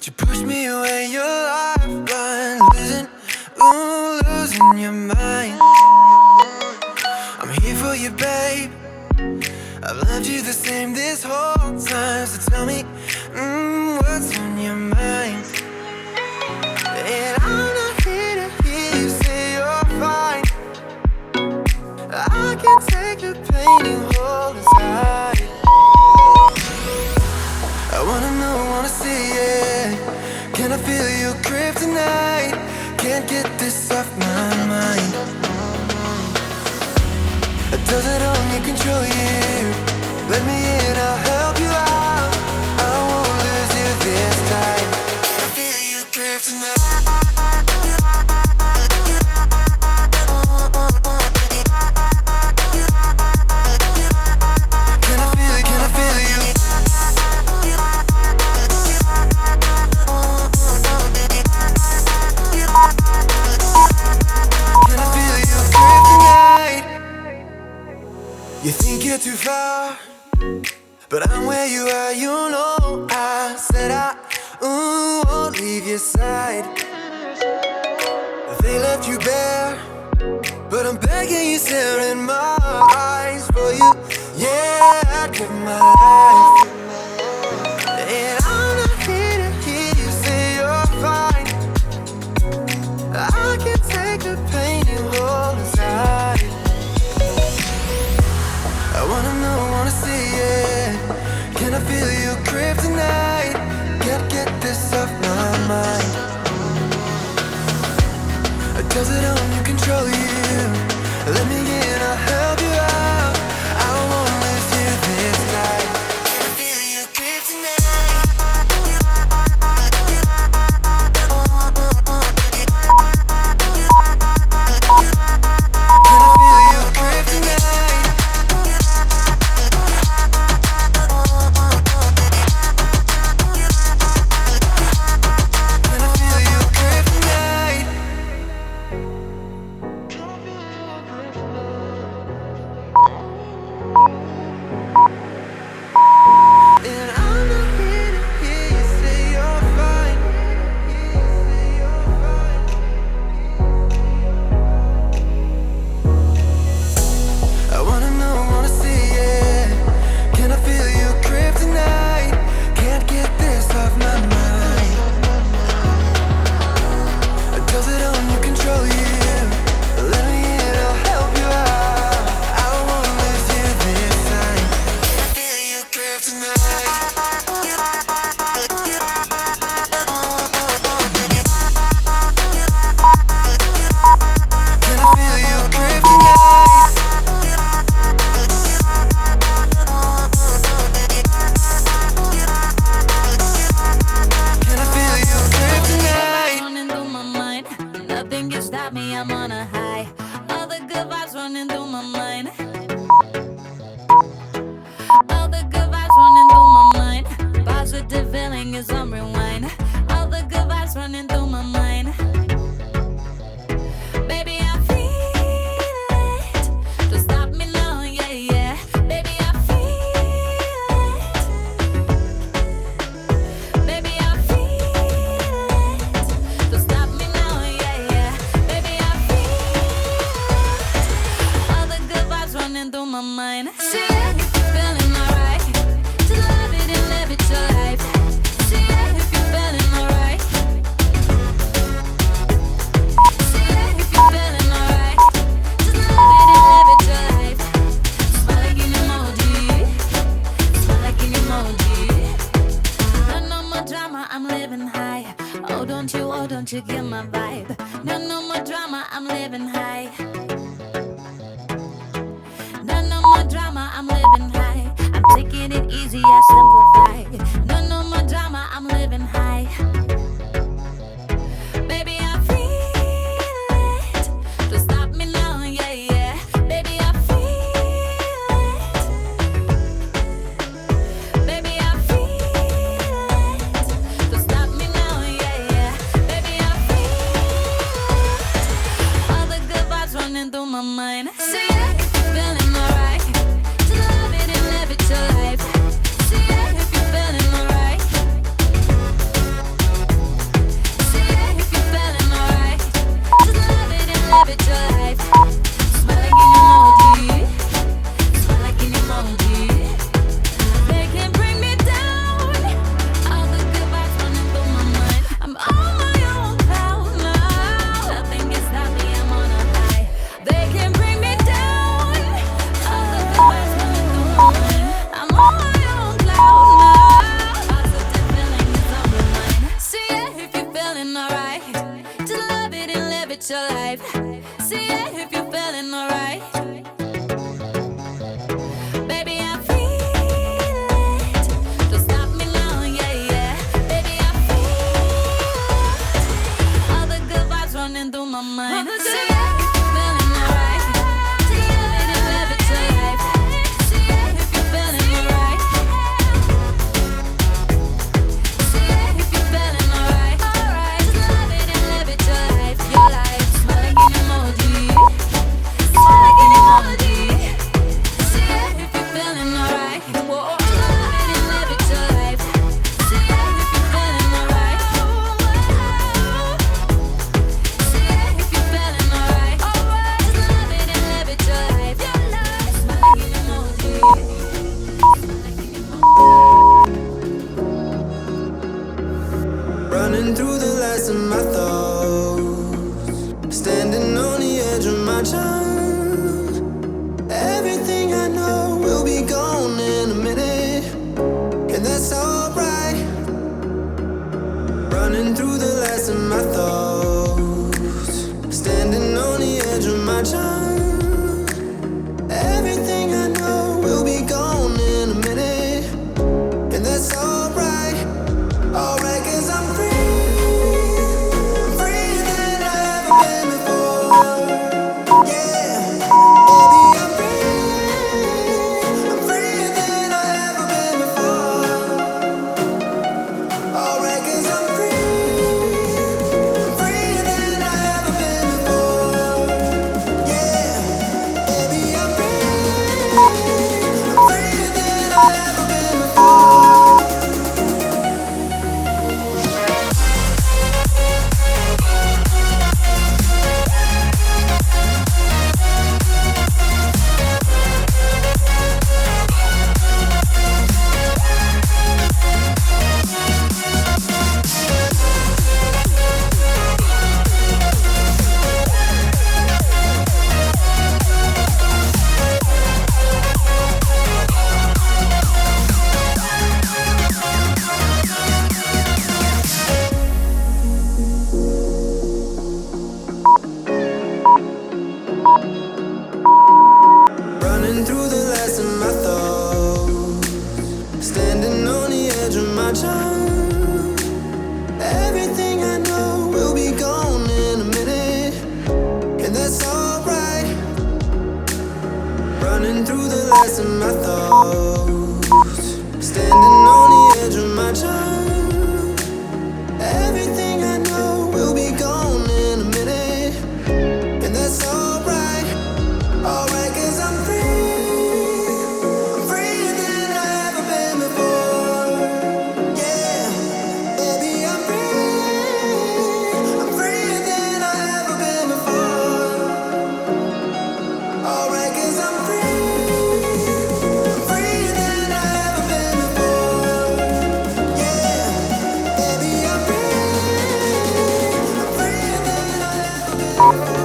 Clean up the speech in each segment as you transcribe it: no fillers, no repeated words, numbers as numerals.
you push me away, your lifeline. Losing, ooh, losing your mind. I'm here for you, babe. I've loved you the same this whole time. So tell me, what's on your mind? And I'm not here to hear you say you're fine. I can take the pain you hold inside. I wanna know, wanna see it. Can I feel your grip tonight? Can't get this off my mind. Does it only control you? Let me in, I'll help you out. I won't lose you this time. Can I feel your grip tonight? You think you're too far, but I'm where you are, you know. I said I won't leave your side. They left you bare, but I'm begging you, stare in my eyes for you. Yeah, I'd give my life. And I'm not here to hear you say you're fine. I can take the pain you hold inside. I wanna know, wanna see it. Can I feel your grip tonight? Can't get this off my mind. Does it only control you? Let me in, I'll help you out. I won't lose you this night. Can I feel your grip tonight? Can I feel your grip tonight? Don't you get my vibe? No more drama, I'm living high. No more drama, I'm living high. I'm taking it easy, I simplify. No more drama, I'm living high. Baby, I feel it. Don't stop me now, yeah, yeah. Baby, I feel it. Baby, I feel it. Don't stop me now, yeah, yeah. Baby, I feel it. All the good vibes running through my mind. See it, feeling alright. To love it and live it your life. See it. running through the last of my thoughts, standing on the edge of my time. Everything I know will be gone in a minute, and that's alright. Running through the last of my thoughts, standing on the edge of my time. Everything I know will be gone in a minute, and that's alright. Alright, 'cause I'm free. I'm freer than I've ever been before. Yeah, baby, I'm free. I'm freer than I've ever been before. Alright, 'cause I'm free. I'm freer than I've ever been before. Yeah, baby, I'm free. I'm freer than I've ever been before.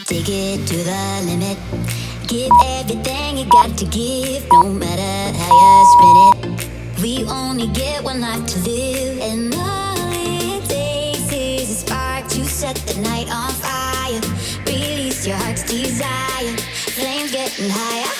Take it to the limit. Give everything you got to give, no matter how you spin it. We only get one life to live, and all it takes is a spark to set the night on fire. Release your heart's desire, flames getting higher.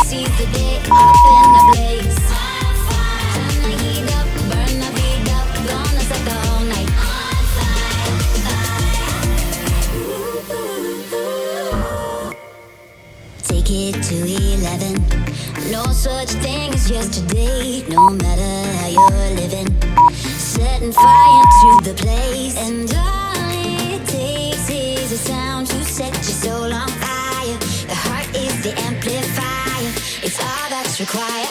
See the day up in a blaze. Turn the great, no matter how you're living. Setting fire to the place, and all it takes is a sound to set your soul on fire. The heart is the amplifier, it's all that's required.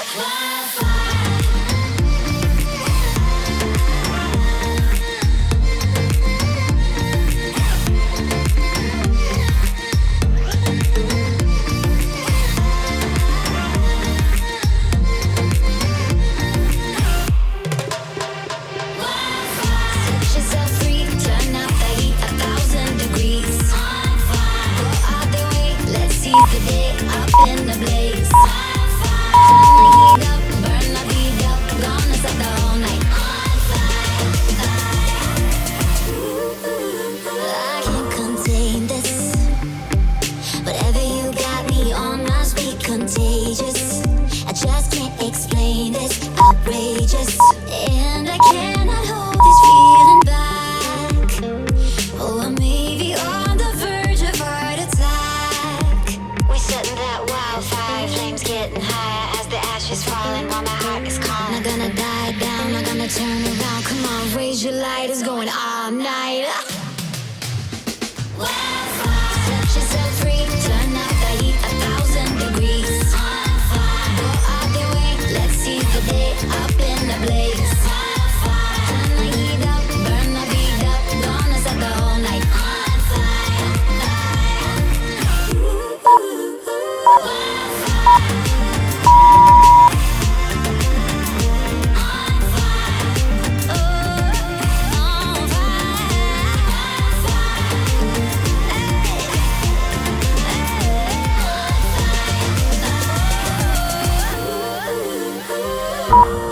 Outrageous, and I cannot hold this feeling back. Oh, I may be on the verge of heart attack. We setting that wildfire, flames getting higher as the ashes falling while my heart is calm. Not gonna die down, not gonna turn around. Come on, raise your light, it's going all night. Wildfire, set yourself free, turn up the heat 1,000 degrees. Go out the way, let's see the day up in the blaze. Turn the heat up, burn the beat up, gonna set the whole night on fire. On fire.